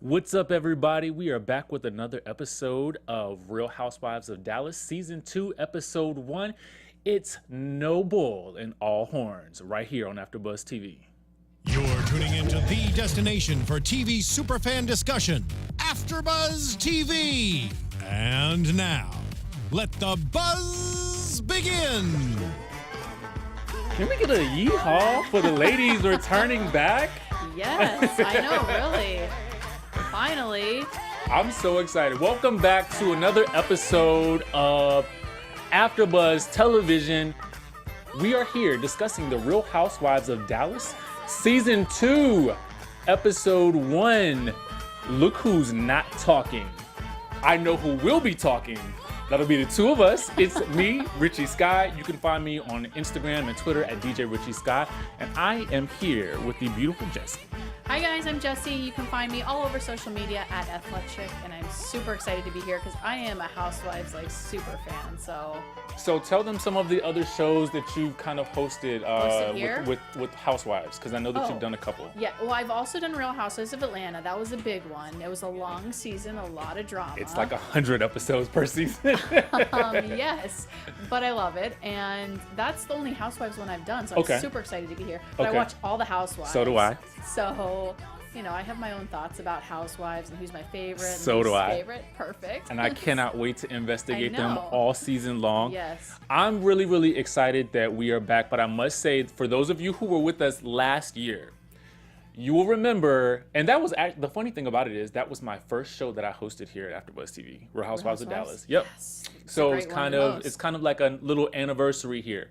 What's up, everybody? We are back with another episode of Real Housewives of Dallas, Season 2, Episode 1. It's No Bull and All Horns, right here on AfterBuzz TV. You're tuning into the destination for TV superfan discussion, AfterBuzz TV. And now, let the buzz begin. Can we get a yeehaw for the ladies returning back? Yes, I know, really. Finally. I'm so excited. Welcome back to another episode of AfterBuzz Television. We are here discussing the Real Housewives of Dallas, Season 2, Episode 1. Look who's not talking. I know who will be talking. That'll be the two of us. It's me, Richie Skye. You can find me on Instagram and Twitter at DJ Richie Skye. And I am here with the beautiful Jessie. Hi guys, I'm Jessie. You can find me all over social media at FLetchick, and I'm super excited to be here because I am a Housewives super fan. So tell them some of the other shows that you've kind of hosted with Housewives, because I know that you've done a couple. Yeah, well, I've also done Real Housewives of Atlanta. That was a big one. It was a long season, a lot of drama. It's like 100 episodes per season. Yes, but I love it, and that's the only Housewives one I've done, so I'm super excited to be here. But I watch all the Housewives. So do I. So, you know, I have my own thoughts about Housewives and who's my favorite. So and do I. Favorite. Perfect. And I cannot wait to investigate them all season long. Yes. I'm really, really excited that we are back, but I must say, for those of you who were with us last year, you will remember, and that was the funny thing about it is that was my first show that I hosted here at AfterBuzz TV, Real Housewives of Dallas. Yep. Yes. So it's kind of like a little anniversary here.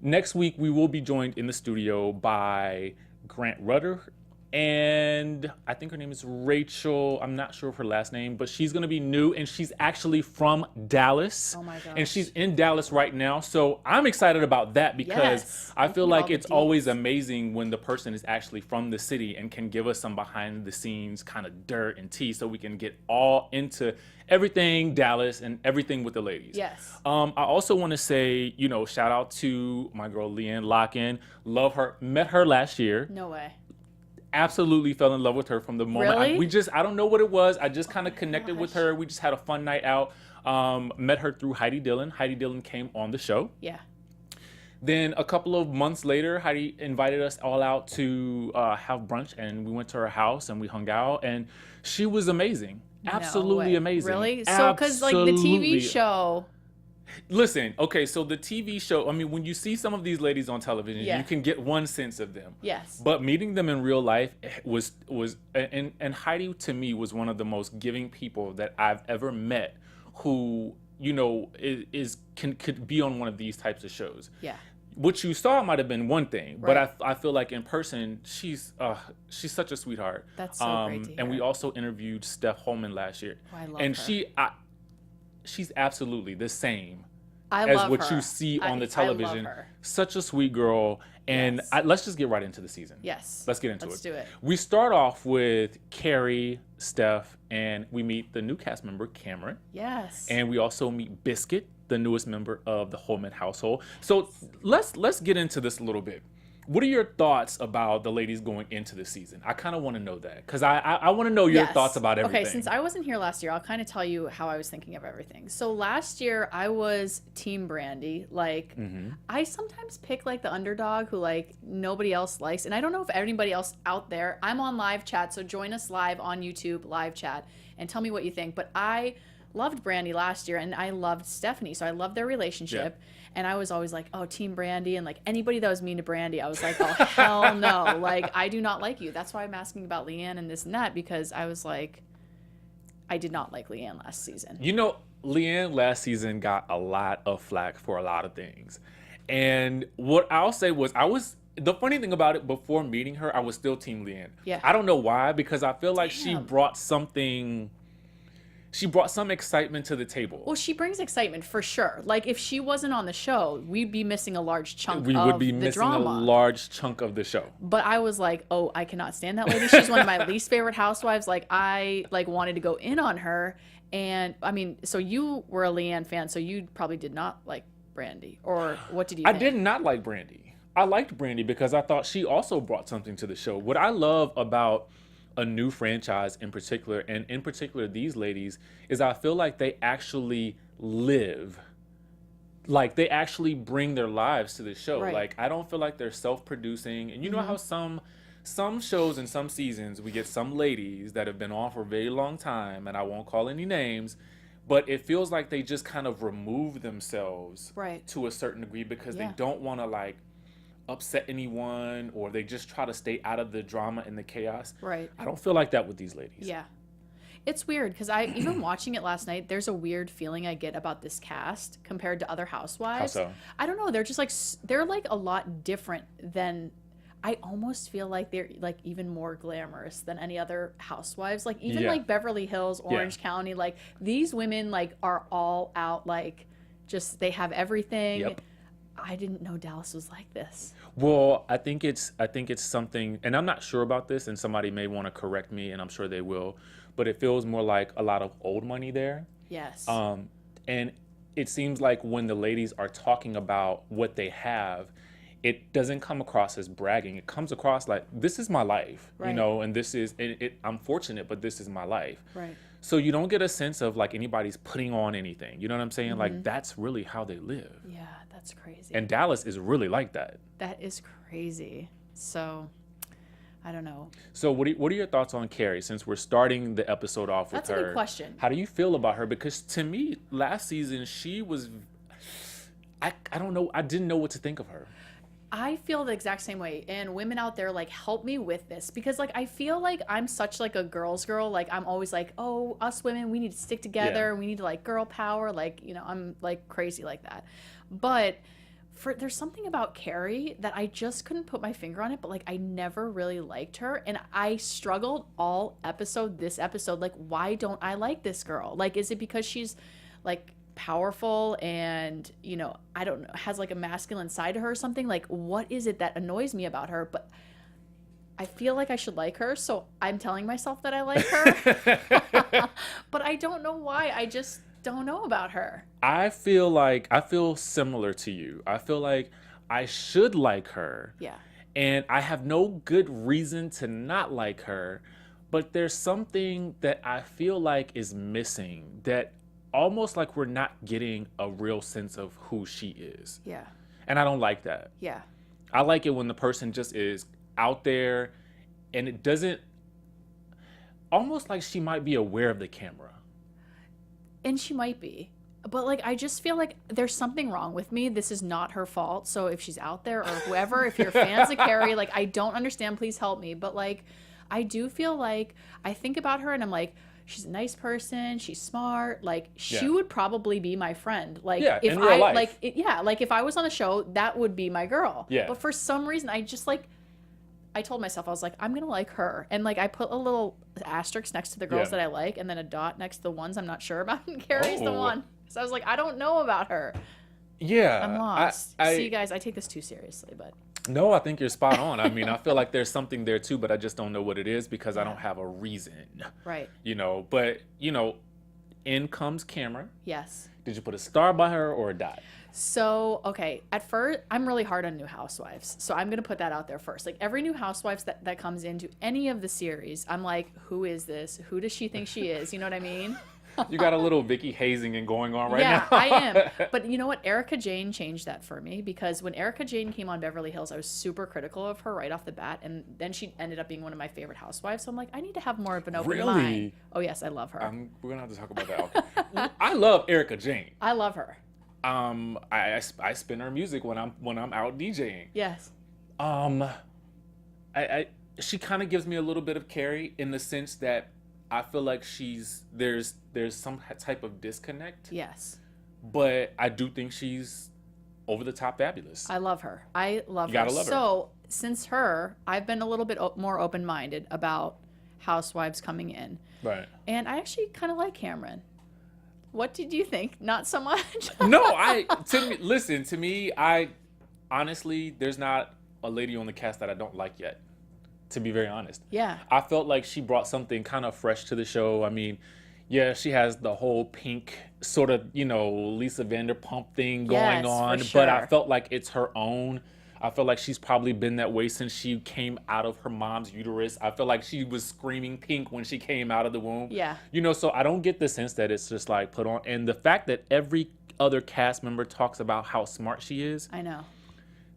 Next week we will be joined in the studio by Grant Rudder, and I think her name is Rachel. I'm not sure of her last name, but she's going to be new, and she's actually from Dallas. Oh my gosh. And she's in Dallas right now, so I'm excited about that because I feel like it's always amazing when the person is actually from the city and can give us some behind the scenes kind of dirt and tea so we can get all into everything Dallas and everything with the ladies. Yes. I also want to say, shout out to my girl LeeAnne Locken. Love her. Met her last year. No way. Absolutely fell in love with her from the moment. Really? I don't know what it was. I just kind of connected with her. We just had a fun night out. Met her through Heidi Dillon. Heidi Dillon came on the show. Yeah. Then a couple of months later, Heidi invited us all out to have brunch, and we went to her house and we hung out, and she was amazing. Absolutely amazing. Really? So, because the TV show. Listen, okay, so the TV show, I mean, when you see some of these ladies on television, you can get one sense of them. Yes. But meeting them in real life was and Heidi to me was one of the most giving people that I've ever met who, could be on one of these types of shows. Yeah. What you saw might have been one thing, but I feel like in person, she's such a sweetheart. That's so great to hear. And we also interviewed Steph Hollman last year. Oh, I love and her. She's absolutely the same as what you see on the television. I love her. Such a sweet girl. And let's just get right into the season. Yes. Let's get into it. Let's do it. We start off with Cary, Steph, and we meet the new cast member, Cameron. Yes. And we also meet Biscuit, the newest member of the Hollman household. So let's get into this a little bit. What are your thoughts about the ladies going into the season? I kind of want to know that because I want to know your thoughts about everything. Okay, since I wasn't here last year, I'll kind of tell you how I was thinking of everything. So last year, I was Team Brandi. I sometimes pick the underdog who nobody else likes. And I don't know if anybody else out there, I'm on live chat, so join us live on YouTube, live chat, and tell me what you think. But I loved Brandi last year, and I loved Stephanie, so I loved their relationship. Yeah. And I was always like, oh, Team Brandi. And anybody that was mean to Brandi, I was like, oh, hell no. I do not like you. That's why I'm asking about LeeAnne and this and that, because I was like, I did not like LeeAnne last season. LeeAnne last season got a lot of flack for a lot of things. And what I'll say was the funny thing about it, before meeting her, I was still Team LeeAnne. Yeah. I don't know why, because I feel like she brought some excitement to the table. Well, she brings excitement for sure. If she wasn't on the show, we'd be missing a large chunk of the drama. We would be missing a large chunk of the show. But I was like, oh, I cannot stand that lady. She's one of my least favorite housewives. I wanted to go in on her. And I mean, so you were a LeeAnne fan, so you probably did not like Brandi. Or what did you think? I did not like Brandi. I liked Brandi because I thought she also brought something to the show. What I love about a new franchise in particular, and in particular these ladies, is I feel like they actually live. Like, they actually bring their lives to the show. Right. Like, I don't feel like they're self-producing. And you know how some shows and some seasons, we get some ladies that have been on for a very long time, and I won't call any names, but it feels like they just kind of remove themselves Right. to a certain degree because they Yeah. don't want to, like, upset anyone, or they just try to stay out of the drama and the chaos. Right. I don't feel like that with these ladies. Yeah. It's weird because I, even watching it last night, there's a weird feeling I get about this cast compared to other housewives. How so? I don't know. They're just like, they're like a lot different than, I almost feel like they're like even more glamorous than any other housewives. Like even Yeah. like Beverly Hills, Orange County, like these women like are all out, like just, they have everything. Yep. I didn't know Dallas was like this. Well, I think it's something, and I'm not sure about this, and somebody may want to correct me, and I'm sure they will, but it feels more like a lot of old money there. Yes. And it seems like when the ladies are talking about what they have, it doesn't come across as bragging. It comes across like, this is my life, you Right. know, and this is, I'm fortunate, but this is my life. Right. So you don't get a sense of like anybody's putting on anything. You know what I'm saying? Like, that's really how they live. Yeah, that's crazy. And Dallas is really like that. That is crazy. So, I don't know. So what are your thoughts on Cary, since we're starting the episode off with That's her? a good question. How do you feel about her? Because to me, last season, she was, I don't know, I didn't know what to think of her. I feel the exact same way. And women out there, like, help me with this. Because, like, I feel like I'm such, like, a girl's girl. Like, I'm always like, oh, us women, we need to stick together. Yeah. We need to, like, girl power. Like, you know, I'm, like, crazy like that. But there's something about Cary that I just couldn't put my finger on it. But, like, I never really liked her. And I struggled all this episode. Like, why don't I like this girl? Like, is it because she's, like, powerful and, you know, I don't know, has like a masculine side to her or something? Like, what is it that annoys me about her? But I feel like I should like her, so I'm telling myself that I like her. But I don't know why. I just don't know about her. I feel similar to you. I feel like I should like her. Yeah. And I have no good reason to not like her, but there's something that I feel like is missing, that almost like we're not getting a real sense of who she is. Yeah. And I don't like that. Yeah. I like it when the person just is out there and it doesn't, almost like she might be aware of the camera. And she might be. But, like, I just feel like there's something wrong with me. This is not her fault. So if she's out there or whoever, if you're fans of Cary, like, I don't understand. Please help me. But, like, I do feel like I think about her and I'm like, she's a nice person. She's smart. Like, she would probably be my friend. Like, if in real life. like, like if I was on a show, that would be my girl. Yeah. But for some reason, I just like, I told myself, I was like, I'm going to like her. And, like, I put a little asterisk next to the girls that I like and then a dot next to the ones I'm not sure about. And Cary's the one. So I was like, I don't know about her. Yeah. I'm lost. See, guys, I take this too seriously, but. No, I think you're spot on. I mean, I feel like there's something there too, but I just don't know what it is because I don't have a reason. Right. You know, but, you know, in comes Cameron. Yes. Did you put a star by her or a dot? So, okay, at first, I'm really hard on new housewives. So I'm going to put that out there first. Like, every new housewives that comes into any of the series, I'm like, who is this? Who does she think she is? You know what I mean? You got a little Vicky hazing going on right now. Yeah, I am. But you know what? Erica Jane changed that for me because when Erica Jane came on Beverly Hills, I was super critical of her right off the bat. And then she ended up being one of my favorite housewives. So I'm like, I need to have more of an open Really? mind. Oh, yes, I love her. We're going to have to talk about that. Okay. I love Erica Jane. I love her. I spin her music when I'm out DJing. Yes. She kind of gives me a little bit of Cary in the sense that I feel like there's some type of disconnect. Yes. But I do think she's over the top fabulous. I love her. I love her. You gotta love her. So since her, I've been a little bit more open-minded about housewives coming in. Right. And I actually kind of like Cameron. What did you think? Not so much? No, to me, I honestly, there's not a lady on the cast that I don't like yet, to be very honest. Yeah. I felt like she brought something kind of fresh to the show. I mean, yeah, she has the whole pink sort of, Lisa Vanderpump thing going Yes, on, for sure. but I felt like it's her own. I feel like she's probably been that way since she came out of her mom's uterus. I feel like she was screaming pink when she came out of the womb. Yeah. You know, so I don't get the sense that it's just like put on. And the fact that every other cast member talks about how smart she is. I know.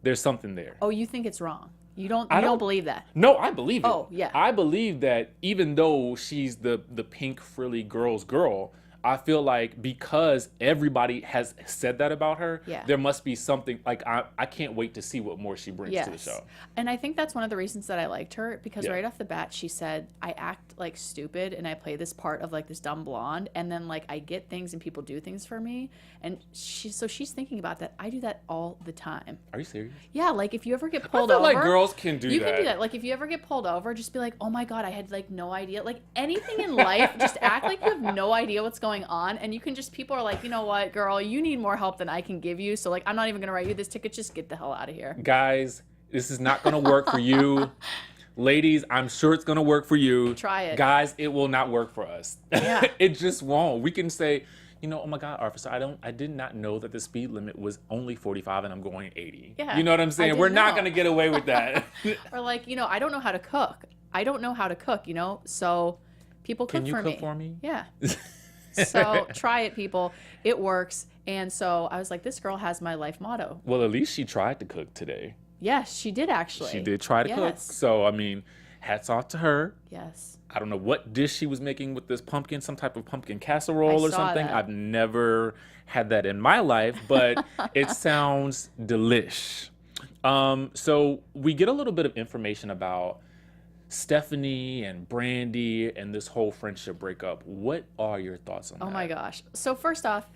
There's something there. Oh, you think it's wrong? You don't believe that? No, I believe it. Oh, yeah. I believe that even though she's the pink frilly girl's girl, I feel like because everybody has said that about her, Yeah. there must be something, like I can't wait to see what more she brings to the show. And I think that's one of the reasons that I liked her, because Yeah. right off the bat she said, I act like stupid and I play this part of like this dumb blonde, and then like I get things and people do things for me, and she's thinking about that. I do that all the time. Are you serious? Yeah, like if you ever get I pulled feel over, like girls can do you that. can do that. Like if you ever get pulled over, just be like, oh my god, I had like no idea. Like anything in life, just act like you have no idea what's going on, and you can just, people are like, you know what, girl, you need more help than I can give you, so like I'm not even gonna write you this ticket, just get the hell out of here. Guys, this is not gonna work for you. Ladies, I'm sure it's gonna work for you. Try it. Guys, it will not work for us. Yeah. It just won't. We can say, you know, oh my God, officer, I did not know that the speed limit was only 45 and I'm going 80. Yeah, You know what I'm I saying? didn't We're not know. gonna get away with that. Or like, you know, I don't know how to cook. I don't know how to cook, you know? So people cook Can you for cook me. for me? Yeah. So try it, people. It works. And so I was like, this girl has my life motto. Well, at least she tried to cook today. Yes, she did actually. She did try to cook. Yes. So, I mean, hats off to her. Yes. I don't know what dish she was making with this pumpkin, some type of pumpkin casserole or saw something. that. I've never had that in my life, but it sounds delish. So we get a little bit of information about Stephanie and Brandi and this whole friendship breakup. What are your thoughts on that? Oh my gosh. So first off,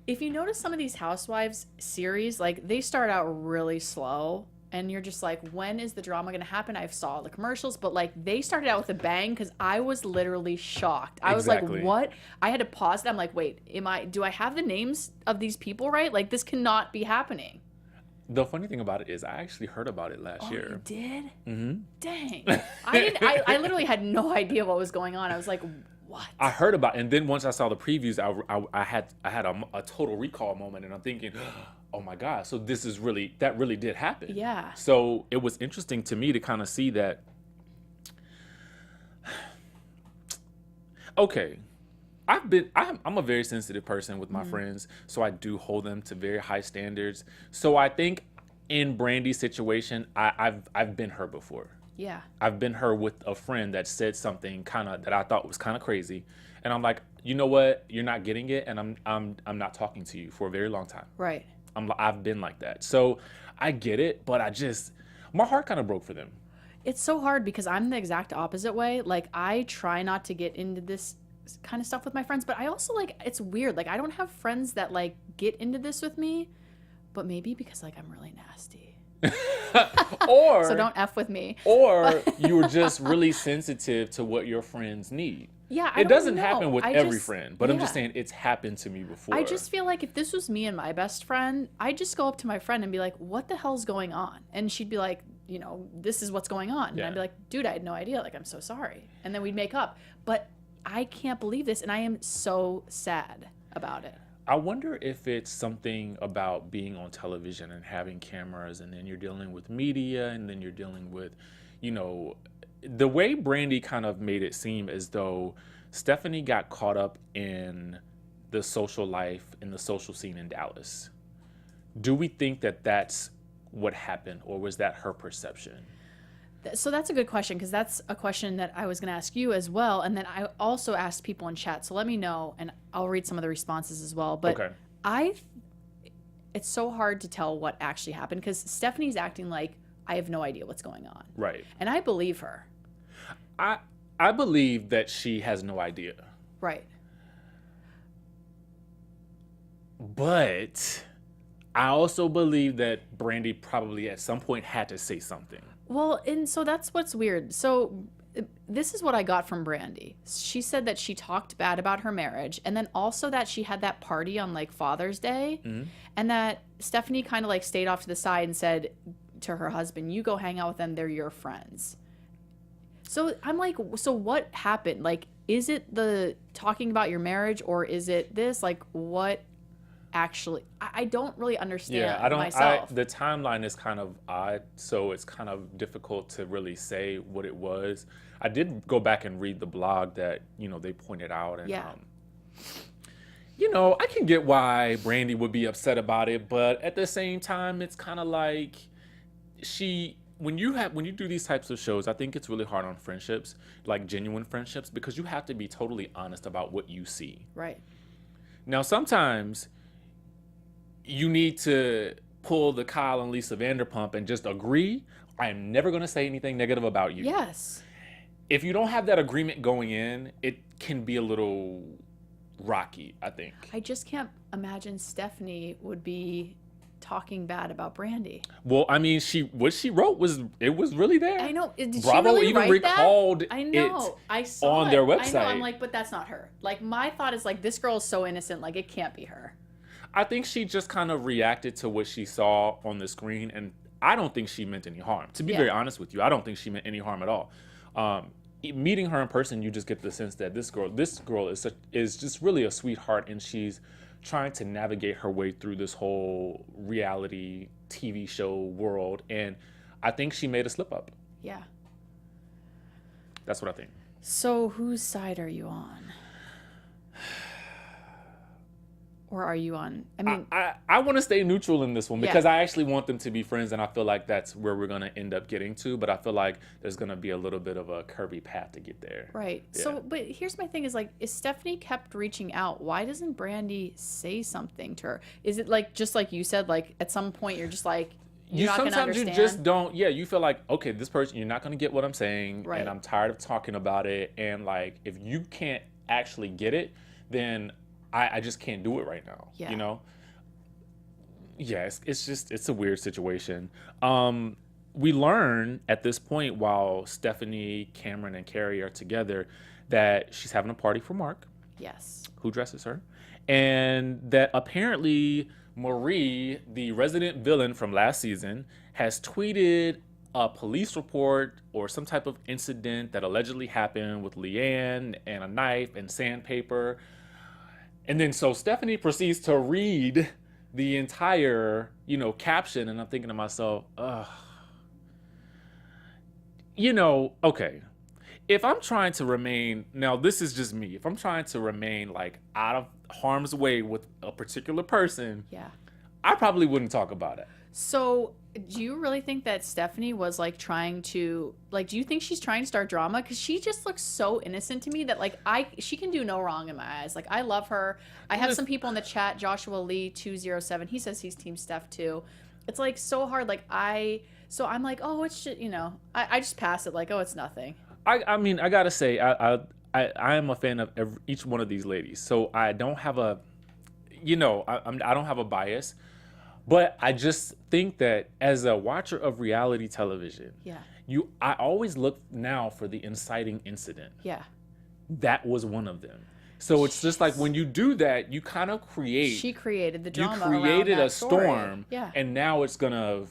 if you notice some of these Housewives series, like they start out really slow. And you're just like, when is the drama going to happen? I saw the commercials, but like they started out with a bang, because I was literally shocked. I was Exactly. like, what? I had to pause it. I'm like, wait, do I have the names of these people right? Like this cannot be happening. The funny thing about it is I actually heard about it last year. You did? Mm-hmm. Dang. I literally had no idea what was going on. I was like, what? I heard about it, and then once I saw the previews, I had a total recall moment, and I'm thinking, oh my God, so this is that really did happen. Yeah. So it was interesting to me to kind of see that. Okay, I'm a very sensitive person with my friends, so I do hold them to very high standards. So I think in Brandi's situation, I've been her before. Yeah. I've been her with a friend that said something that I thought was kind of crazy, and I'm like, you know what, you're not getting it, and I'm not talking to you for a very long time. Right. I've been like that, so I get it, but my heart kind of broke for them. It's so hard because I'm the exact opposite way. Like I try not to get into this kind of stuff with my friends, but I also like, it's weird. Like I don't have friends that like get into this with me, but maybe because like I'm really nasty. Or So don't F with me. Or you're just really sensitive to what your friends need. Yeah, It doesn't happen with every friend, but I'm just yeah. saying it's happened to me before. I just feel like if this was me and my best friend, I'd just go up to my friend and be like, what the hell's going on? And she'd be like, you know, this is what's going on. And Yeah. I'd be like, dude, I had no idea. Like, I'm so sorry. And then we'd make up. But I can't believe this. And I am so sad about it. I wonder if it's something about being on television and having cameras, and then you're dealing with media, and then you're dealing with, you know, the way Brandi kind of made it seem as though Stephanie got caught up in the social life and the social scene in Dallas. Do we think that that's what happened, or was that her perception? So that's a good question, because that's a question that I was going to ask you as well. And then I also asked people in chat. So let me know, and I'll read some of the responses as well. But Okay. it's so hard to tell what actually happened, because Stephanie's acting like I have no idea what's going on. Right. And I believe her. I believe that she has no idea. Right. But I also believe that Brandi probably at some point had to say something. Well, and so that's what's weird. So this is what I got from Brandi. She said that she talked bad about her marriage, and then also that she had that party on like Father's Day, and that Stephanie kind of like stayed off to the side and said to her husband, you go hang out with them, they're your friends. So I'm like, so what happened? Like, is it the talking about your marriage, or is it this? Like, what actually. I don't really understand Yeah, I don't. myself. The timeline is kind of odd, so it's kind of difficult to really say what it was. I did go back and read the blog that they pointed out, and Yeah. I can get why Brandi would be upset about it, but at the same time, it's kind of like when you do these types of shows, I think it's really hard on friendships, like genuine friendships, because you have to be totally honest about what you see. Right. Now, sometimes you need to pull the Kyle and Lisa Vanderpump and just agree, I am never going to say anything negative about you. Yes. If you don't have that agreement going in, it can be a little rocky, I think. I just can't imagine Stephanie would be talking bad about Brandi. Well, I mean, what she wrote was really there. I know. Did Bravo she really even write recalled that? I know. it I saw on it. their I website. know. I'm like, but that's not her. Like, my thought is like, this girl is so innocent. Like, it can't be her. I think she just kind of reacted to what she saw on the screen, and I don't think she meant any harm. To be very honest with you, I don't think she meant any harm at all. Meeting her in person, you just get the sense that this girl is just really a sweetheart, and she's trying to navigate her way through this whole reality TV show world, and I think she made a slip up. Yeah. That's what I think. So whose side are you on? Or are you on? I mean, I want to stay neutral in this one because Yeah. I actually want them to be friends, and I feel like that's where we're going to end up getting to, but I feel like there's going to be a little bit of a curvy path to get there. right. Yeah. So, but here's my thing is like, is Stephanie kept reaching out? Why doesn't Brandi say something to her? Is it like, just like you said, like at some point you're just like, you're not going to Sometimes understand? you just don't, you feel like, okay, this person, you're not going to get what I'm saying, Right. and I'm tired of talking about it, and like, if you can't actually get it, then I just can't do it right now, Yeah. Yeah, it's a weird situation. We learn at this point, while Stephanie, Cameron, and Cary are together, that she's having a party for Mark, Yes. who dresses her, and that apparently Marie, the resident villain from last season, has tweeted a police report or some type of incident that allegedly happened with LeeAnne and a knife and sandpaper. And then so Stephanie proceeds to read the entire, caption, and I'm thinking to myself, okay. If I'm trying to remain, now this is just me, if I'm trying to remain like out of harm's way with a particular person, Yeah. I probably wouldn't talk about it. So, do you really think that Stephanie was like trying to, like, do you think she's trying to start drama? Because she just looks so innocent to me that like she can do no wrong in my eyes. Like, I love her. I have some people in the chat, Joshua Lee 207. He says he's Team Steph too. It's like so hard. Like so I'm like, oh, it's shit. I just pass it. Like, oh, it's nothing. I mean, I gotta say, I am a fan of each one of these ladies, so I don't have a, I don't have a bias. But I just think that as a watcher of reality television, Yeah. I always look now for the inciting incident. Yeah. That was one of them. So it's just like when you do that, you kind of create. She created the You drama. created around that a story. storm, Yeah. and now it's gonna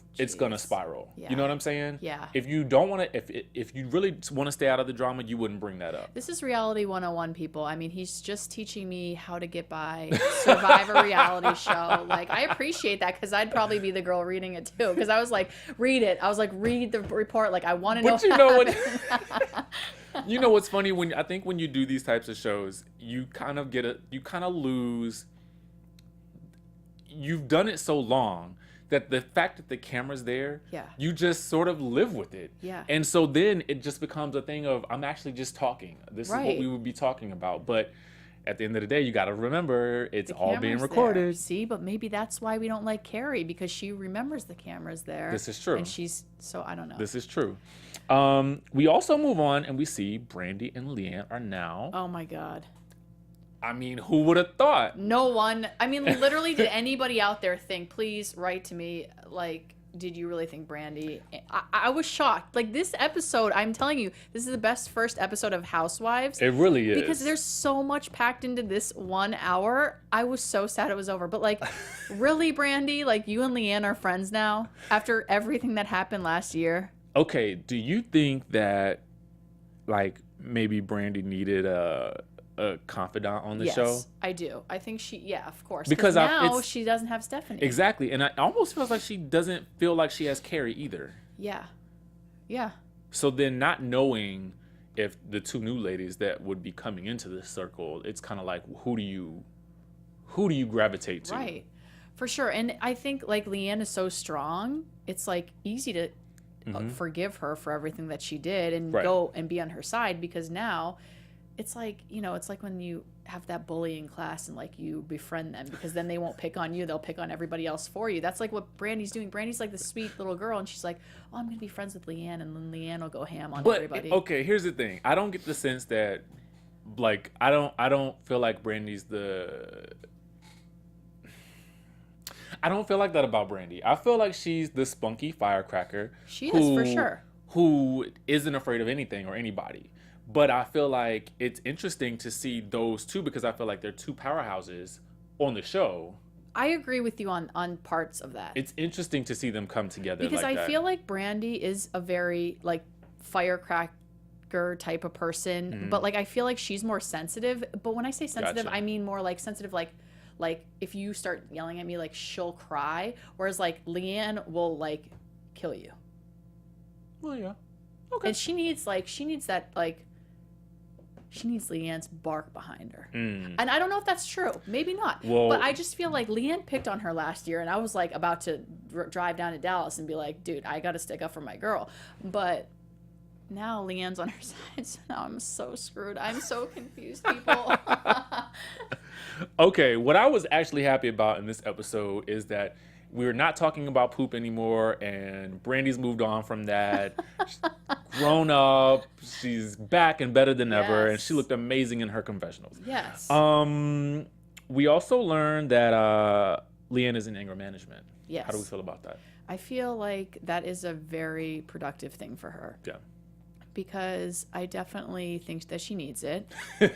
spiral. Yeah. You know what I'm saying? Yeah. If you don't want to, if you really want to stay out of the drama, you wouldn't bring that up. This is reality 101, people. I mean, he's just teaching me how to get by, survive a reality show. Like, I appreciate that because I'd probably be the girl reading it too. Because I was like, read it. I was like, read the report. Like, I want to know. But you know what? You know what's funny? I think when you do these types of shows, you kind of lose. You've done it so long that the fact that the camera's there, Yeah. you just sort of live with it. Yeah. And so then it just becomes a thing of, I'm actually just talking. This is what Right. we would be talking about. But at the end of the day, you got to remember it's The all being camera's recorded. there. See, but maybe that's why we don't like Cary, because she remembers the camera's there. This is true. And so I don't know. This is true. We also move on and we see Brandi and LeeAnne are now. Oh my God. I mean, who would have thought? No one. I mean, literally, did anybody out there think, please write to me, like, did you really think Brandi? I was shocked. Like, this episode, I'm telling you, this is the best first episode of Housewives. It really is. Because there's so much packed into this 1 hour. I was so sad it was over. But, like, really, Brandi? Like, you and LeeAnne are friends now after everything that happened last year? Okay, do you think that, like, maybe Brandi needed a a confidant on the yes, show. I do. I think of course. Because now she doesn't have Stephanie. Exactly. And it almost feels like she doesn't feel like she has Cary either. Yeah. Yeah. So then not knowing if the two new ladies that would be coming into this circle, it's kind of like, who do you gravitate to? Right. For sure. And I think like LeeAnne is so strong, it's like easy to forgive her for everything that she did and go and be on her side, because now it's like, it's like when you have that bully in class and like you befriend them, because then they won't pick on you, they'll pick on everybody else for you. That's like what Brandi's doing. Brandi's like the sweet little girl, and she's like, oh, I'm gonna be friends with LeeAnne, and then LeeAnne will go ham on everybody. Okay, here's the thing. I don't get the sense that, like, I don't feel like Brandi's I don't feel like that about Brandi. I feel like she's the spunky firecracker. She is, for sure. Who isn't afraid of anything or anybody. But I feel like it's interesting to see those two, because I feel like they're two powerhouses on the show. I agree with you on parts of that. It's interesting to see them come together because like I feel like Brandi is a very like firecracker type of person, but like I feel like she's more sensitive. But when I say sensitive, I mean more like sensitive, like if you start yelling at me, like she'll cry, whereas like LeeAnne will like kill you. Well, yeah. Okay. And she needs that, like, she needs LeeAnne's bark behind her. And I don't know if that's true. Maybe not. Well, but I just feel like LeeAnne picked on her last year, and I was like about to drive down to Dallas and be like, dude, I got to stick up for my girl. But now LeeAnne's on her side, so now I'm so screwed. I'm so confused, people. Okay, what I was actually happy about in this episode is that we're not talking about poop anymore, and Brandi's moved on from that. She's grown up, she's back and better than ever, and she looked amazing in her confessionals. Yes. We also learned that LeeAnne is in anger management. Yes. How do we feel about that? I feel like that is a very productive thing for her. Yeah. Because I definitely think that she needs it. And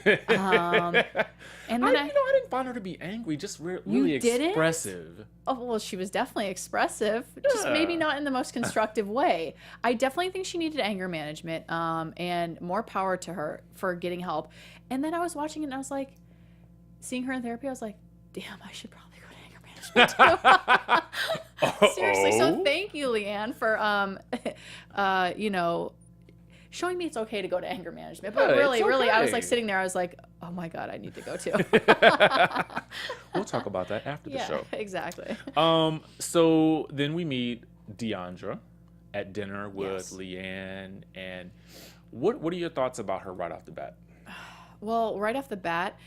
then I didn't find her to be angry, just really expressive. Oh, well, she was definitely expressive, just maybe not in the most constructive way. I definitely think she needed anger management, and more power to her for getting help. And then I was watching it, and I was like, seeing her in therapy, I was like, damn, I should probably go to anger management too. Seriously, so thank you, LeeAnne, for showing me it's okay to go to anger management. But really, I was like sitting there, I was like, oh my God, I need to go too. We'll talk about that after the show. Exactly. So then we meet Diandra at dinner with LeeAnne. And what are your thoughts about her right off the bat? Well, right off the bat,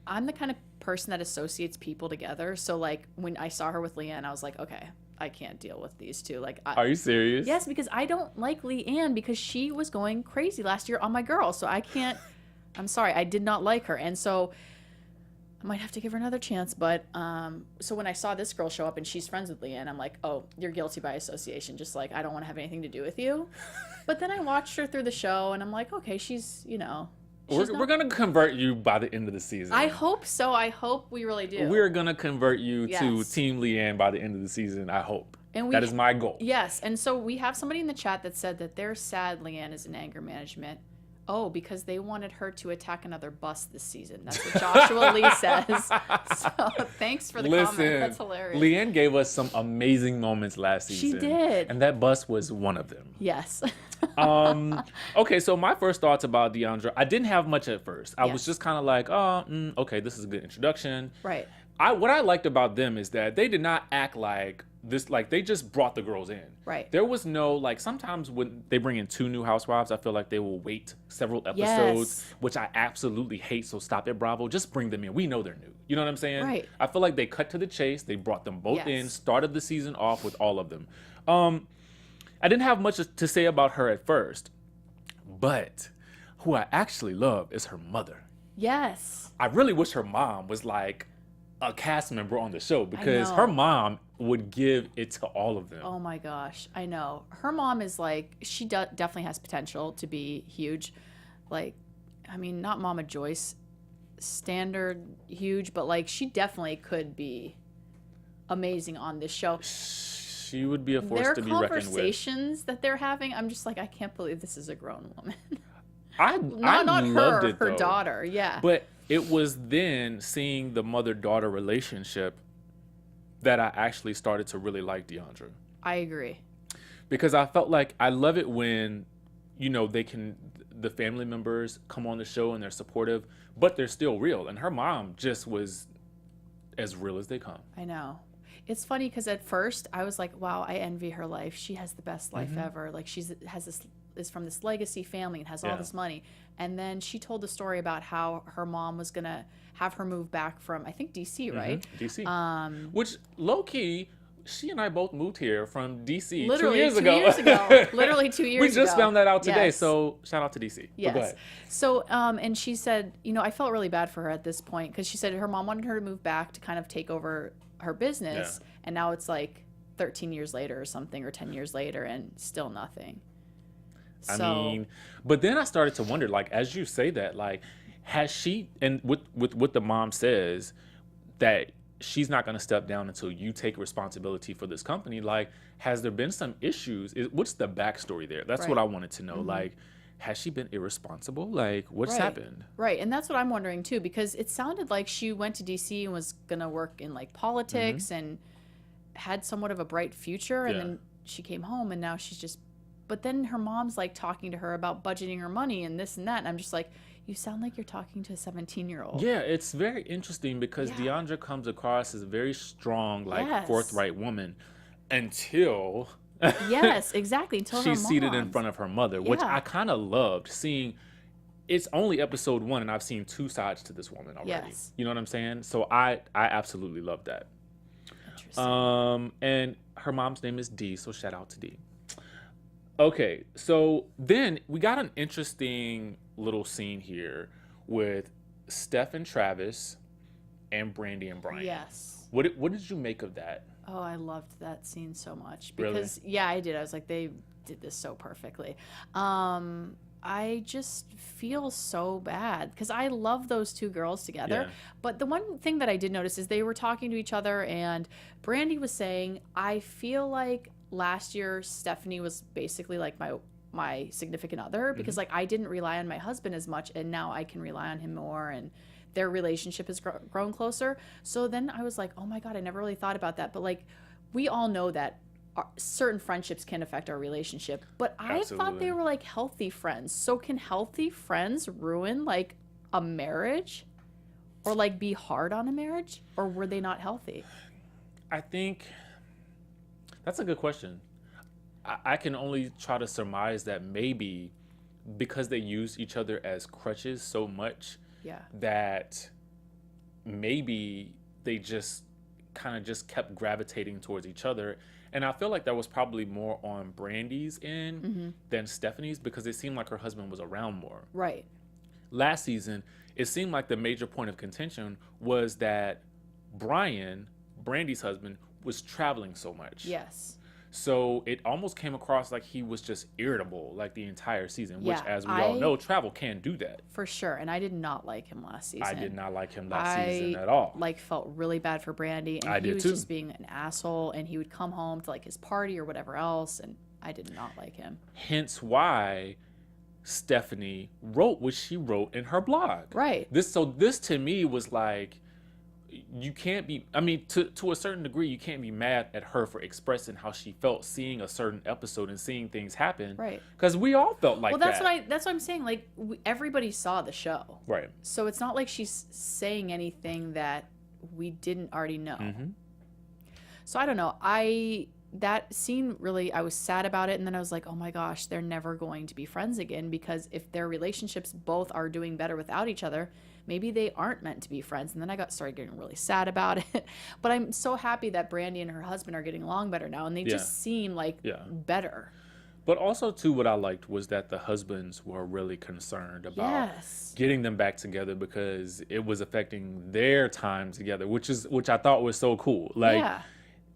I'm the kind of person that associates people together. So like when I saw her with LeeAnne, I was like, okay, I can't deal with these two. Like, are you serious? Yes, because I don't like LeeAnne because she was going crazy last year on my girl. So I can't. I'm sorry, I did not like her, and so I might have to give her another chance. But so when I saw this girl show up and she's friends with LeeAnne, I'm like, oh, you're guilty by association. Just like I don't want to have anything to do with you. But then I watched her through the show, and I'm like, okay, she's We're going to convert you by the end of the season. I hope so. I hope we really do. We're going to convert you to Team LeeAnne by the end of the season, I hope. And that is my goal. Yes. And so we have somebody in the chat that said that they're sad LeeAnne is in anger management. Oh, because they wanted her to attack another bus this season. That's what Joshua Lee says. So thanks for the comment. That's hilarious. LeeAnne gave us some amazing moments last season. She did. And that bus was one of them. Yes. Okay, so my first thoughts about Diandra, I didn't have much at first. I was just kind of like, okay, this is a good introduction. Right. What I liked about them is that they did not act like this, like they just brought the girls in. Right. There was no, like, sometimes when they bring in 2 new housewives, I feel like they will wait several episodes, which I absolutely hate. So stop it, Bravo. Just bring them in. We know they're new. You know what I'm saying? Right. I feel like they cut to the chase. They brought them both in, started the season off with all of them. I didn't have much to say about her at first, but who I actually love is her mother. Yes. I really wish her mom was like a cast member on the show, because her mom would give it to all of them. Oh my gosh, I know. Her mom is like, she definitely has potential to be huge. Like, I mean, not Mama Joyce standard huge, but like she definitely could be amazing on this show. She would be a force to be reckoned with. Their conversations that they're having, I'm just like, I can't believe this is a grown woman. I not loved her, it, her though. daughter, yeah. But it was then seeing the mother-daughter relationship that I actually started to really like Diandra. I agree. Because I felt like I love it when, the family members come on the show and they're supportive, but they're still real. And her mom just was as real as they come. I know. It's funny because at first I was like, wow, I envy her life. She has the best life ever. Like is from this legacy family and has all this money. And then she told the story about how her mom was going to have her move back from, I think, DC, right? DC. Which, low-key, she and I both moved here from DC literally 2 years 2 ago. years ago. Literally 2 years ago. We just found that out today, Yes. so shout out to DC. Yes. But go ahead. So, and she said, I felt really bad for her at this point because she said her mom wanted her to move back to kind of take over her business. Yeah. And now it's like 13 years later or something, or 10 years later, and still nothing. But then I started to wonder, like, as you say that, like, has she, and with what the mom says, that she's not going to step down until you take responsibility for this company, like, has there been some issues? What's the backstory there? That's what I wanted to know. Like, has she been irresponsible? Like, what's happened? Right. And that's what I'm wondering too, because it sounded like she went to DC and was going to work in like politics and had somewhat of a bright future. And then she came home and now she's just, but then her mom's like talking to her about budgeting her money and this and that. And I'm just like, you sound like you're talking to a 17-year-old. Yeah, it's very interesting because Diandra comes across as a very strong, like, forthright woman until yes, exactly. Until she's her seated in front of her mother, which I kind of loved seeing. It's only episode 1, and I've seen 2 sides to this woman already. Yes. You know what I'm saying? So I absolutely love that. Interesting. And her mom's name is Dee, so shout out to Dee. Okay, so then we got an interesting little scene here with Steph and Travis and Brandi and Brian. Yes. What did you make of that? Oh, I loved that scene so much because I did. I was like, they did this so perfectly. I just feel so bad because I love those 2 girls together. Yeah. But the one thing that I did notice is they were talking to each other, and Brandi was saying, I feel like last year Stephanie was basically like my significant other because like I didn't rely on my husband as much, and now I can rely on him more, and their relationship has grown closer. So then I was like, oh my God, I never really thought about that. But like, we all know that certain friendships can affect our relationship, but I thought they were like healthy friends. So can healthy friends ruin like a marriage or like be hard on a marriage, or were they not healthy? I think that's a good question. I can only try to surmise that maybe because they use each other as crutches so much that maybe they just kind of just kept gravitating towards each other. And I feel like that was probably more on Brandi's end than Stephanie's, because it seemed like her husband was around more. Right. Last season, it seemed like the major point of contention was that Brian, Brandi's husband, was traveling so much. Yes. So it almost came across like he was just irritable like the entire season, which, as we all know, travel can do that. For sure. And I did not like him last season. I did not like him last season at all. Like felt really bad for Brandi, and he was just being an asshole, and he would come home to like his party or whatever else, and I did not like him. Hence why Stephanie wrote what she wrote in her blog. Right. This to me was like, you can't be, I mean, to a certain degree, you can't be mad at her for expressing how she felt seeing a certain episode and seeing things happen. Right. Because we all felt like that. Well, that's what I'm saying. Like, everybody saw the show. Right. So it's not like she's saying anything that we didn't already know. So I don't know. That scene really, I was sad about it. And then I was like, oh my gosh, they're never going to be friends again, because if their relationships both are doing better without each other, maybe they aren't meant to be friends. And then I started getting really sad about it. But I'm so happy that Brandi and her husband are getting along better now. And they just seem like better. But also, too, what I liked was that the husbands were really concerned about getting them back together, because it was affecting their time together, which I thought was so cool. Like,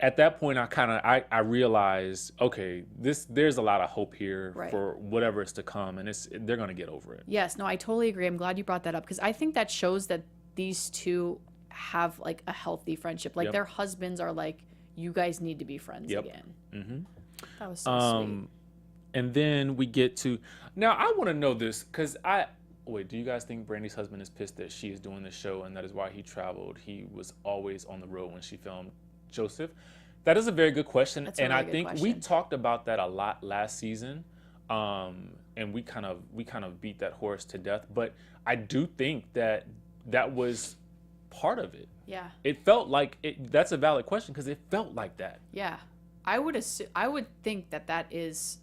at that point, I realized, okay, there's a lot of hope here for whatever is to come, and they're gonna get over it. Yes, no, I totally agree. I'm glad you brought that up, because I think that shows that these two have like a healthy friendship. Like their husbands are like, you guys need to be friends again. That was so sweet. And then we get to, now I want to know this, because Wait, do you guys think Brandi's husband is pissed that she is doing the show and that is why he traveled? He was always on the road when she filmed Joseph. That is a very good question. That's a And really I good think we question. talked about that a lot last season. And we kind of beat that horse to death. But I do think that was part of it. Yeah. It felt like it. That's a valid question because it felt like that. Yeah. I would think that is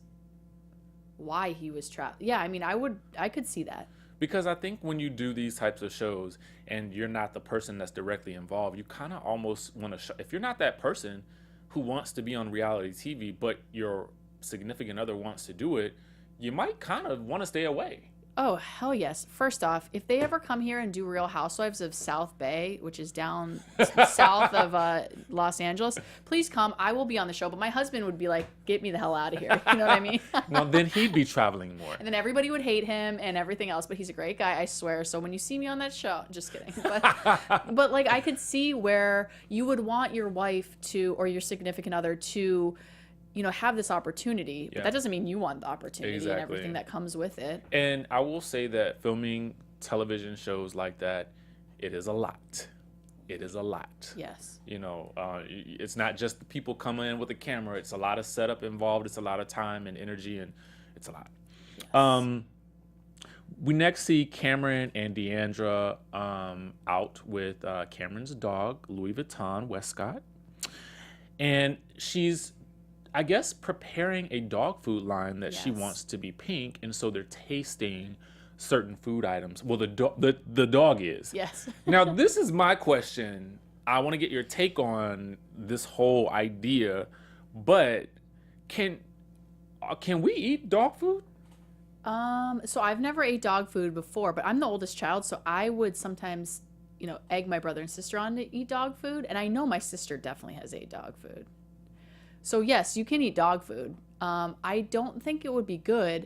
why he was trapped. Yeah, I mean, I could see that. Because I think when you do these types of shows and you're not the person that's directly involved, you kind of almost want to if you're not that person who wants to be on reality TV, but your significant other wants to do it, you might kind of want to stay away. Oh, hell yes. First off, if they ever come here and do Real Housewives of South Bay, which is down south of Los Angeles, please come. I will be on the show. But my husband would be like, get me the hell out of here. You know what I mean? Well, then he'd be traveling more. And then everybody would hate him and everything else. But he's a great guy, I swear. So when you see me on that show, just kidding. But like, I could see where you would want your wife to, or your significant other to, you know, have this opportunity, but that doesn't mean you want the opportunity and everything that comes with it. And I will say that filming television shows like that, it is a lot. It is a lot. Yes. You know, it's not just the people coming in with a camera. It's a lot of setup involved. It's a lot of time and energy, and it's a lot. Yes. We next see Cameron and Diandra out with Cameron's dog, Louis Vuitton Westcott. And she's, I guess, preparing a dog food line that she wants to be pink, and so they're tasting certain food items. Well, the dog is. Yes. Now, this is my question. I want to get your take on this whole idea, but can we eat dog food? So I've never ate dog food before, but I'm the oldest child, so I would sometimes, you know, egg my brother and sister on to eat dog food, and I know my sister definitely has ate dog food. So yes, you can eat dog food. I don't think it would be good.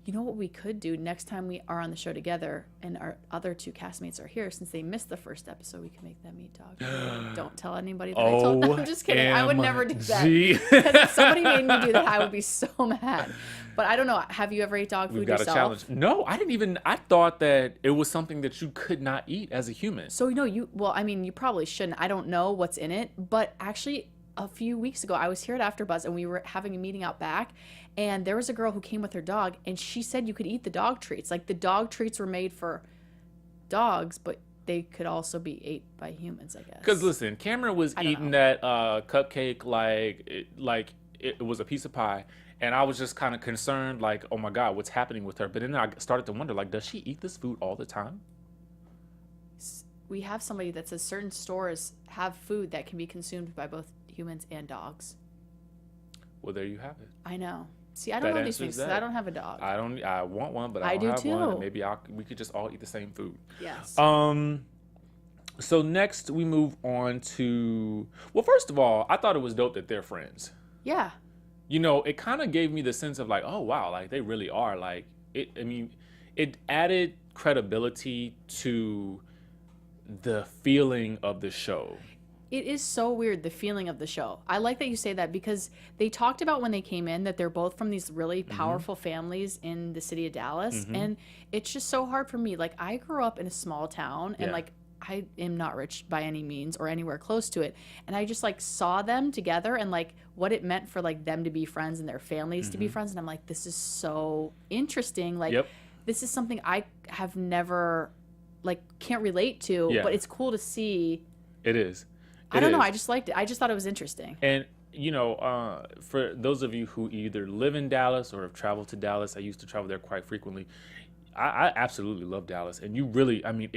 You know what we could do next time we are on the show together and our other two castmates are here, since they missed the first episode, we can make them eat dog food. Don't tell anybody that I told them. I'm just kidding. I would never do that. Because if somebody made me do that, I would be so mad. But I don't know. Have you ever ate dog food yourself? We've got a challenge. No, I thought that it was something that you could not eat as a human. So, you probably shouldn't. I don't know what's in it, but actually, a few weeks ago, I was here at AfterBuzz and we were having a meeting out back, and there was a girl who came with her dog, and she said you could eat the dog treats. Like, the dog treats were made for dogs, but they could also be ate by humans, I guess. Because listen, Cameron was eating that cupcake like it was a piece of pie, and I was just kind of concerned, like, oh my God, what's happening with her? But then I started to wonder, like, does she eat this food all the time? We have somebody that says certain stores have food that can be consumed by both humans and dogs. Well, there you have it. I know. See, I don't know these things because I don't have a dog. I want one, but I don't have one. And maybe we could just all eat the same food. Yes. So next we move on to, well, first of all, I thought it was dope that they're friends. Yeah. You know, it kind of gave me the sense of like, oh wow, like they really are. Like it added credibility to the feeling of the show. It is so weird, the feeling of the show. I like that you say that because they talked about when they came in that they're both from these really powerful families in the city of Dallas. And it's just so hard for me. Like, I grew up in a small town and like, I am not rich by any means or anywhere close to it. And I just like saw them together and like what it meant for like them to be friends and their families to be friends. And I'm like, this is so interesting. Like, this is something I have never, like, can't relate to, but it's cool to see. It is. I don't know. I just liked it. I just thought it was interesting. And, you know, for those of you who either live in Dallas or have traveled to Dallas, I used to travel there quite frequently. I absolutely love Dallas. And you really, I mean,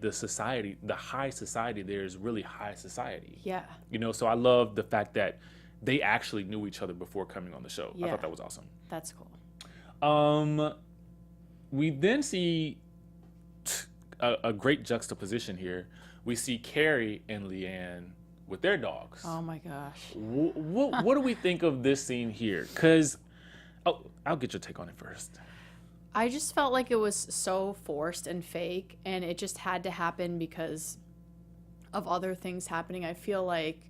the society, the high society there is really high society. Yeah. You know, so I love the fact that they actually knew each other before coming on the show. I thought that was awesome. That's cool. We then see a great juxtaposition here. We see Cary and LeeAnne with their dogs. Oh my gosh. What do we think of this scene here? Because, I'll get your take on it first. I just felt like it was so forced and fake, and it just had to happen because of other things happening. I feel like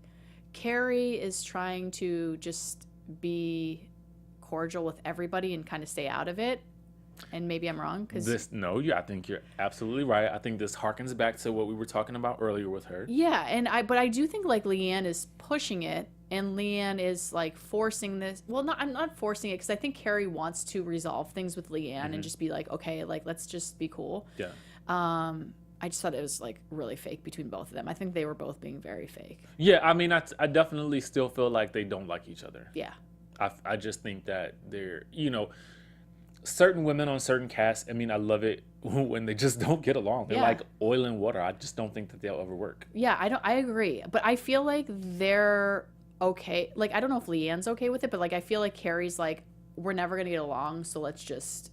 Cary is trying to just be cordial with everybody and kind of stay out of it. And maybe I'm wrong because I think you're absolutely right. I think this harkens back to what we were talking about earlier with her. Yeah, but I do think like LeeAnne is pushing it, and LeeAnne is like forcing this. Well, I'm not forcing it because I think Cary wants to resolve things with LeeAnne and just be like, okay, like let's just be cool. Yeah. I just thought it was like really fake between both of them. I think they were both being very fake. Yeah, I mean, I definitely still feel like they don't like each other. Yeah. I just think that they're, certain women on certain casts, I mean, I love it when they just don't get along. They're like oil and water. I just don't think that they'll ever work. Yeah, I agree. But I feel like they're okay. Like, I don't know if LeeAnne's okay with it, but like, I feel like Cary's like, we're never going to get along, so let's just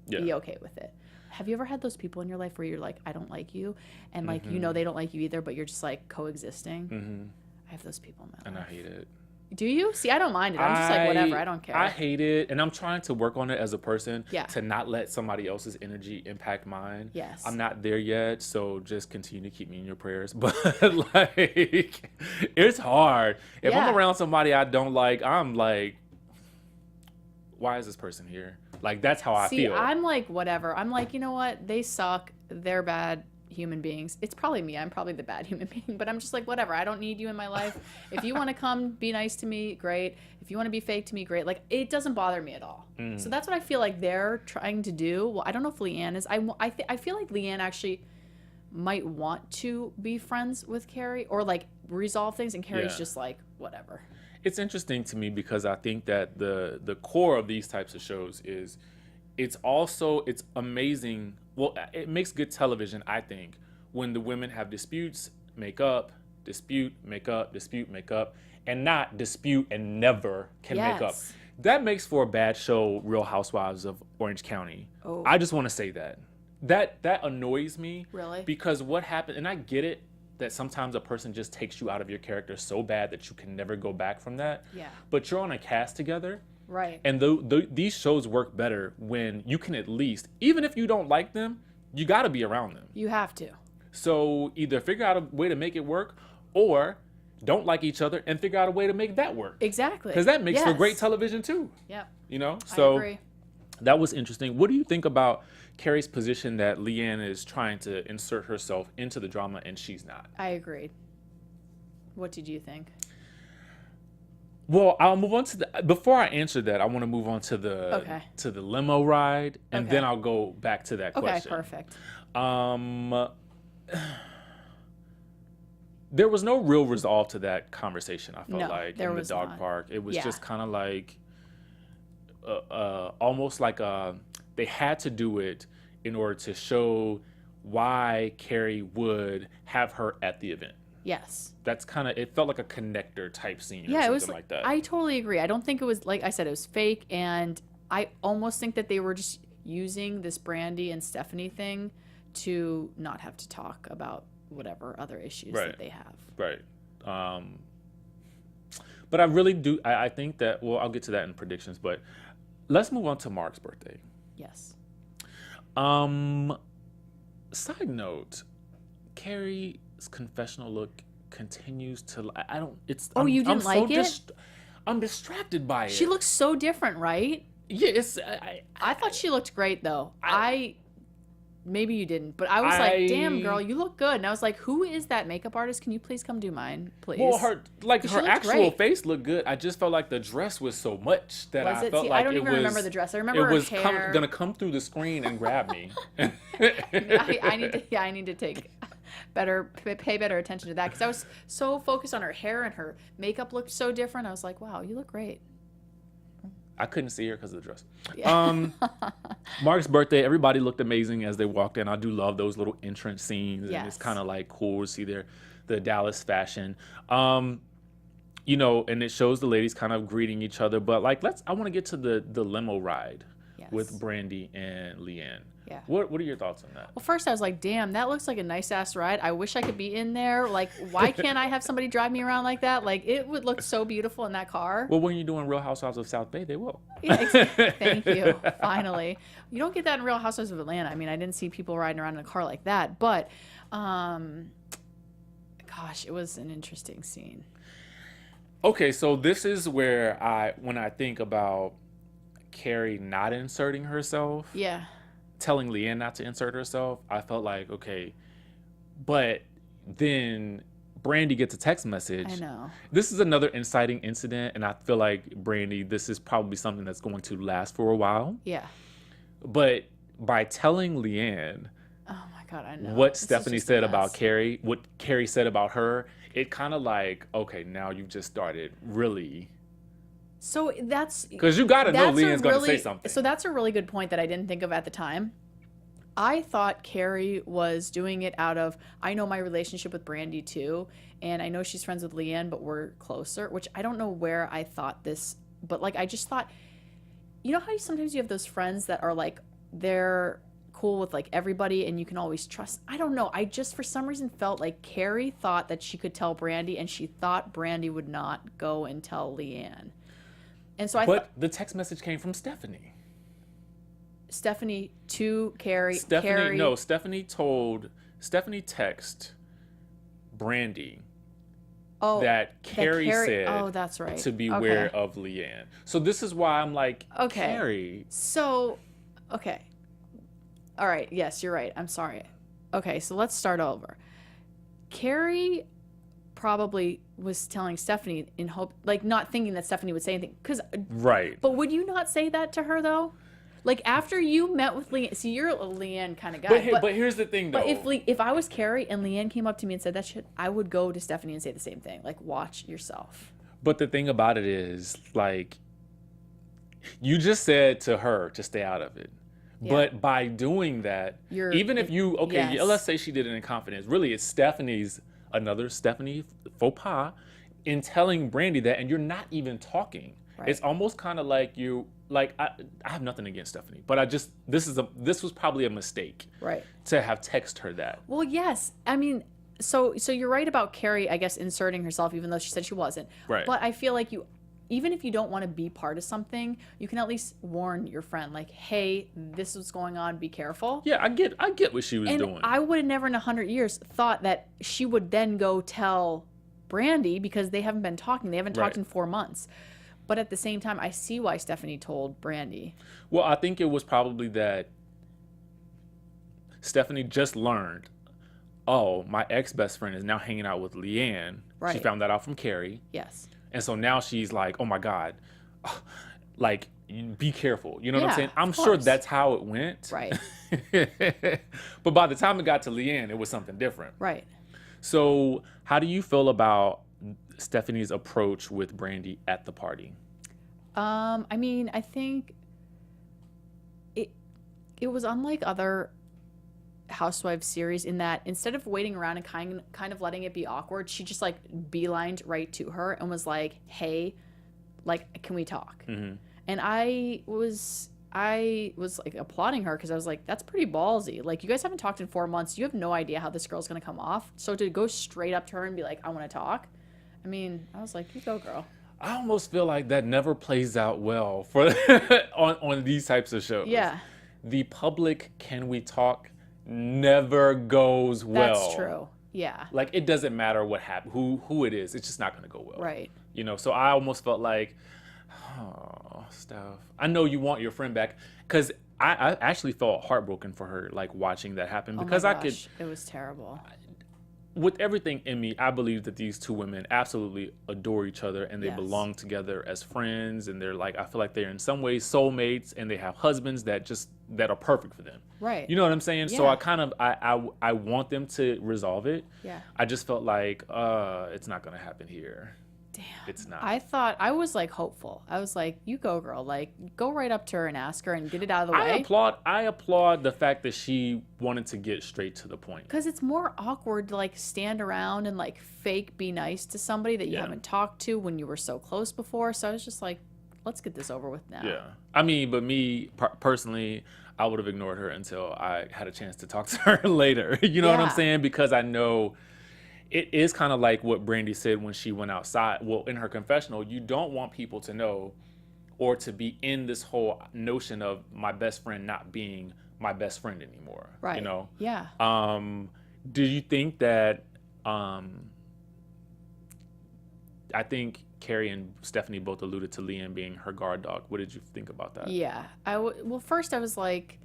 be okay with it. Have you ever had those people in your life where you're like, I don't like you, and like, they don't like you either, but you're just like coexisting? Mm-hmm. I have those people in my life. And I hate it. Do you? See, I don't mind it. I'm just like, whatever. I don't care. I hate it. And I'm trying to work on it as a person to not let somebody else's energy impact mine. Yes. I'm not there yet. So just continue to keep me in your prayers. But like, it's hard. If I'm around somebody I don't like, I'm like, why is this person here? Like, that's how I feel. I'm like, whatever. I'm like, you know what? They suck. They're bad human beings. It's probably me. I'm probably the bad human being, but I'm just like, whatever. I don't need you in my life. If you want to come be nice to me, great. If you want to be fake to me, great. Like, it doesn't bother me at all. So that's what I feel like they're trying to do. Well, I don't know if LeeAnne is. I feel like LeeAnne actually might want to be friends with Cary or like resolve things, and Cary's just like, whatever. It's interesting to me because I think that the core of these types of shows is it's amazing. Well, it makes good television, I think, when the women have disputes, make up, dispute, make up, dispute, make up, and not dispute and never can make up. That makes for a bad show, Real Housewives of Orange County. Oh. I just want to say that. That annoys me. Really? Because what happened, and I get it, that sometimes a person just takes you out of your character so bad that you can never go back from that. Yeah. But you're on a cast together. Right. And these shows work better when you can at least, even if you don't like them, you got to be around them. You have to. So either figure out a way to make it work or don't like each other and figure out a way to make that work. Exactly. Because that makes for great television too. Yep. So I agree. That was interesting. What do you think about Cary's position that LeeAnne is trying to insert herself into the drama and she's not? I agreed. What did you think? Well, I'll move on to before I answer that, I want to move on to the limo ride, and then I'll go back to that question. Okay, perfect. There was no real resolve to that conversation, I felt like, in the dog not. park. It was just kind of like, almost like they had to do it in order to show why Cary would have her at the event. Yes. That's kind of, it felt like a connector type scene or something it was like that. I totally agree. I don't think it was, like I said, it was fake, and I almost think that they were just using this Brandi and Stephanie thing to not have to talk about whatever other issues that they have. Right. But I really do, I think that, well, I'll get to that in predictions, but let's move on to Mark's birthday. Yes. Side note, Cary's confessional look continues to, I don't, it's, you didn't like it? I'm distracted by it. She looks so different, right? Yeah, it's, I thought she looked great though. Maybe you didn't, but I was like, damn girl, you look good. And I was like, who is that makeup artist? Can you please come do mine, please? Well, her actual face looked good. I just felt like the dress was so much that I felt like I don't even remember the dress. I remember her hair. Gonna come through the screen and grab me. I need to pay better attention to that, because I was so focused on her hair, and her makeup looked so different. I was like, wow, you look great. I couldn't see her because of the dress. Yeah. Mark's birthday, everybody looked amazing as they walked in. I do love those little entrance scenes. Yes. And it's kind of like cool to see the Dallas fashion. And it shows the ladies kind of greeting each other. But like, I want to get to the limo ride with Brandi and LeeAnne. Yeah. What are your thoughts on that? Well, first I was like, damn, that looks like a nice ass ride. I wish I could be in there. Like, why can't I have somebody drive me around like that? Like, it would look so beautiful in that car. Well, when you're doing Real Housewives of South Bay, they will. Yeah, thank you. Finally. You don't get that in Real Housewives of Atlanta. I mean, I didn't see people riding around in a car like that, but gosh, it was an interesting scene. Okay, so this is where when I think about Cary not inserting herself, Yeah. telling LeeAnne not to insert herself, I felt like, okay. But then Brandi gets a text message. I know. This is another inciting incident, and I feel like, Brandi, this is probably something that's going to last for a while. Yeah. But by telling LeeAnne Oh my God, I know. what This is Stephanie just a said mess. about Cary, what Cary said about her, it kind of like, okay, now you've just started really. So that's Because you got to know that's a LeeAnne's going to really- say something. So that's a really good point that I didn't think of at the time. I thought Cary was doing it out of, I know my relationship with Brandi too, and I know she's friends with LeeAnne, but we're closer, which I don't know where I thought this, but like I just thought, you know how sometimes you have those friends that are like, they're cool with like everybody and you can always trust. I don't know. I just for some reason felt like Cary thought that she could tell Brandi, and she thought Brandi would not go and tell LeeAnne. And so but the text message came from Stephanie. Stephanie to Cary. Stephanie texted Brandi that Cary said oh, that's right. to beware of LeeAnne. So this is why I'm like, Okay. Cary. So, okay. All right. Yes, you're right. I'm sorry. Okay, so let's start over. Cary probably was telling Stephanie in hope, like not thinking that Stephanie would say anything. Right. But would you not say that to her though? Like after you met with LeeAnne, see, you're a LeeAnne kind of guy. But here's the thing, though. But if I was Cary and LeeAnne came up to me and said that shit, I would go to Stephanie and say the same thing. Like, watch yourself. But the thing about it is, like, you just said to her to stay out of it. Yeah. But by doing that, even if you, okay, yes. let's say she did it in confidence. Really, it's another Stephanie faux pas in telling Brandi that, and you're not even talking. Right. It's almost kind of like I have nothing against Stephanie, but this was probably a mistake, right? To have texted her that. Well, yes, I mean, so you're right about Cary, I guess, inserting herself, even though she said she wasn't. Right. But I feel like even if you don't want to be part of something, you can at least warn your friend, like, hey, this is going on, be careful. Yeah, I get what she was doing. I would have never in 100 years thought that she would then go tell Brandi, because they haven't been talking. They haven't talked in 4 months. But at the same time, I see why Stephanie told Brandi. Well, I think it was probably that Stephanie just learned, oh, my ex-best friend is now hanging out with LeeAnne. Right. She found that out from Cary. Yes. And so now she's like, oh my God, like, be careful. You know what I'm saying? I'm course. sure that's how it went. Right. But by the time it got to LeeAnne, it was something different. Right. So how do you feel about Stephanie's approach with Brandi at the party? I mean, I think it was unlike other Housewives series in that instead of waiting around and kind of letting it be awkward, she just like beelined right to her and was like, hey, like, can we talk? Mm-hmm. And I was like applauding her because I was like, that's pretty ballsy. Like, you guys haven't talked in 4 months. You have no idea how this girl's going to come off. So to go straight up to her and be like, I want to talk. I mean, I was like, you go, girl. I almost feel like that never plays out well for on these types of shows. Yeah. The public can we talk never goes well. That's true. Yeah. Like, it doesn't matter what happened, who it is. It's just not going to go well. Right. You know, so I almost felt like, oh, Steph, I know you want your friend back, because I actually felt heartbroken for her, like, watching that happen, because it was terrible. With everything in me, I believe that these two women absolutely adore each other, and they belong together as friends, and they're like, I feel like they're in some ways soulmates, and they have husbands that are perfect for them. Right. You know what I'm saying? Yeah. So I want them to resolve it. Yeah. I just felt like it's not going to happen here. Damn. It's not. I was like hopeful. I was like, you go, girl. Like, go right up to her and ask her and get it out of the way. I applaud the fact that she wanted to get straight to the point. Because it's more awkward to like stand around and like fake be nice to somebody that you haven't talked to when you were so close before. So I was just like, let's get this over with now. Yeah. I mean, but me personally, I would have ignored her until I had a chance to talk to her later. You know what I'm saying? Because I know it is kind of like what Brandi said when she went outside. Well, in her confessional, you don't want people to know or to be in this whole notion of my best friend not being my best friend anymore. Right. You know? Yeah. Do you think that I think Cary and Stephanie both alluded to LeeAnne being her guard dog. What did you think about that? Yeah. Well, first I was like,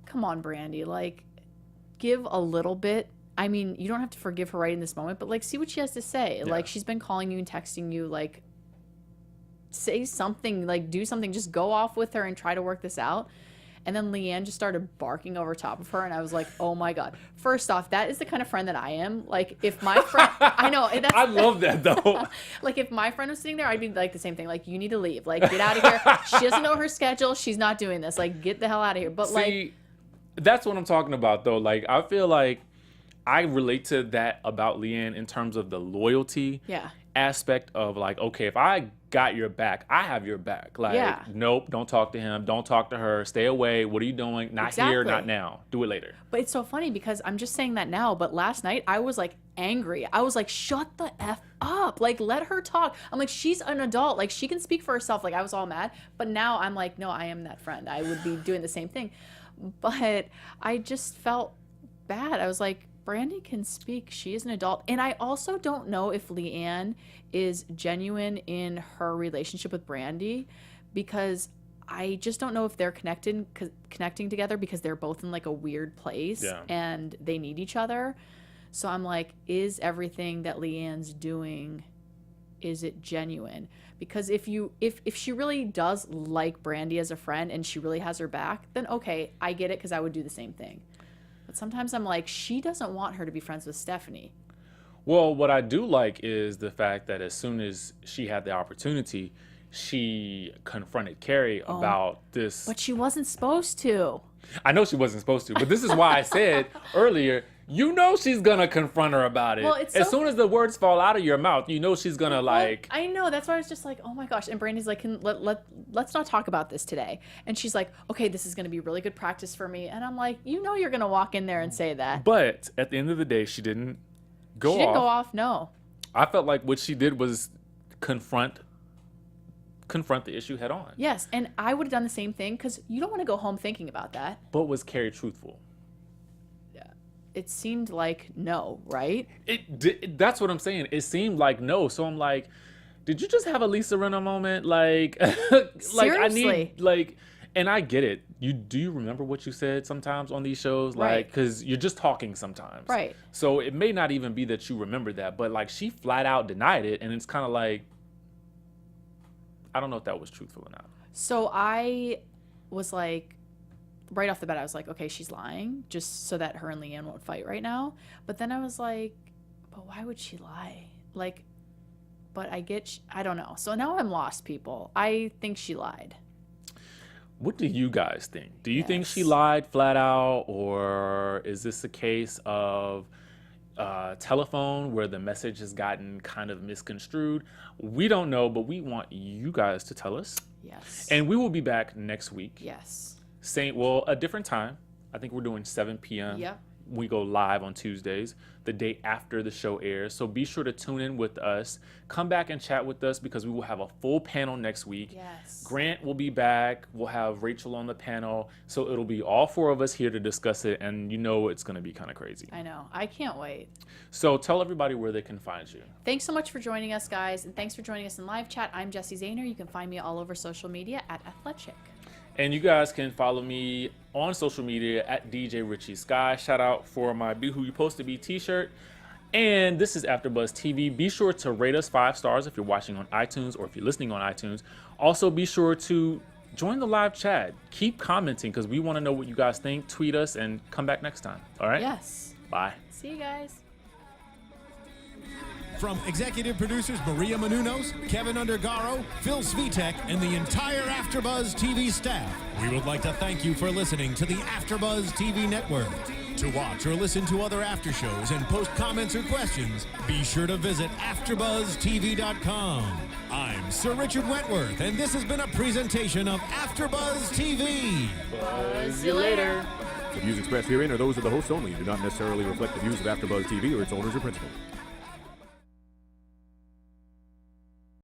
come on, Brandi, like, give a little bit. I mean, you don't have to forgive her right in this moment, but like, see what she has to say. Yeah. Like, she's been calling you and texting you, like, say something, like, do something, just go off with her and try to work this out. And then LeeAnne just started barking over top of her, and I was like, oh my God. First off, that is the kind of friend that I am. Like, if my friend, I know. I love that, though. Like, if my friend was sitting there, I'd be like the same thing. Like, you need to leave. Like, get out of here. She doesn't know her schedule. She's not doing this. Like, get the hell out of here. But, see, like, that's what I'm talking about, though. Like, I feel like I relate to that about LeeAnne in terms of the loyalty aspect of, like, okay, if I got your back, I have your back. Like, nope, don't talk to him, don't talk to her, stay away. What are you doing? Not here, not now. Do it later. But it's so funny because I'm just saying that now, but last night I was like angry. I was like, shut the F up. Like, let her talk. I'm like, she's an adult. Like, she can speak for herself. Like, I was all mad. But now I'm like, no, I am that friend. I would be doing the same thing. But I just felt bad. I was like, Brandi can speak. She is an adult. And I also don't know if LeeAnne is genuine in her relationship with Brandi, because I just don't know if they're connecting together, because they're both in like a weird place and they need each other. So I'm like, is everything that LeeAnne's doing, is it genuine? Because if she really does like Brandi as a friend and she really has her back, then okay, I get it, because I would do the same thing. But sometimes I'm like, she doesn't want her to be friends with Stephanie. Well, what I do like is the fact that as soon as she had the opportunity, she confronted Cary about this. But she wasn't supposed to. I know she wasn't supposed to, but this is why I said earlier, you know she's going to confront her about it. Well, as soon as the words fall out of your mouth, you know she's going to like... I know. That's why I was just like, oh my gosh. And Brandi's like, let's not talk about this today. And she's like, okay, this is going to be really good practice for me. And I'm like, you know you're going to walk in there and say that. But at the end of the day, she didn't go off. She didn't go off, no. I felt like what she did was confront the issue head on. Yes, and I would have done the same thing, because you don't want to go home thinking about that. But was Cary truthful? It seemed like no, right? That's what I'm saying. It seemed like no. So I'm like, did you just have a Lisa Rinna moment? Like, seriously? I need, like, and I get it. Do you remember what you said sometimes on these shows? Right. Like, because you're just talking sometimes. Right. So it may not even be that you remember that, but like she flat out denied it, and it's kind of like, I don't know if that was truthful or not. So I was like, right off the bat, I was like, okay, she's lying just so that her and LeeAnne won't fight right now. But then I was like, but why would she lie? Like, but I don't know. So now I'm lost, people. I think she lied. What do you guys think? Do you think she lied flat out, or is this a case of telephone where the message has gotten kind of misconstrued? We don't know, but we want you guys to tell us. Yes. And we will be back next week. Yes. A different time. I think we're doing 7 p.m. Yep. We go live on Tuesdays, the day after the show airs. So be sure to tune in with us. Come back and chat with us, because we will have a full panel next week. Yes. Grant will be back. We'll have Rachel on the panel. So it'll be all 4 of us here to discuss it. And you know it's going to be kind of crazy. I know. I can't wait. So tell everybody where they can find you. Thanks so much for joining us, guys. And thanks for joining us in live chat. I'm Jessie Zahner. You can find me all over social media at Athletic. And you guys can follow me on social media at DJ Richie Skye. Shout out for my Be Who You Supposed to Be t-shirt. And this is AfterBuzz TV. Be sure to rate us 5 stars if you're watching on iTunes or if you're listening on iTunes. Also, be sure to join the live chat. Keep commenting, because we want to know what you guys think. Tweet us and come back next time. All right? Yes. Bye. See you guys. From executive producers Maria Menounos, Kevin Undergaro, Phil Svitek, and the entire AfterBuzz TV staff, we would like to thank you for listening to the AfterBuzz TV network. To watch or listen to other after shows and post comments or questions, be sure to visit AfterBuzzTV.com. I'm Sir Richard Wentworth, and this has been a presentation of AfterBuzz TV. Buzz you later. The views expressed herein are those of the hosts only and do not necessarily reflect the views of AfterBuzz TV or its owners or principals.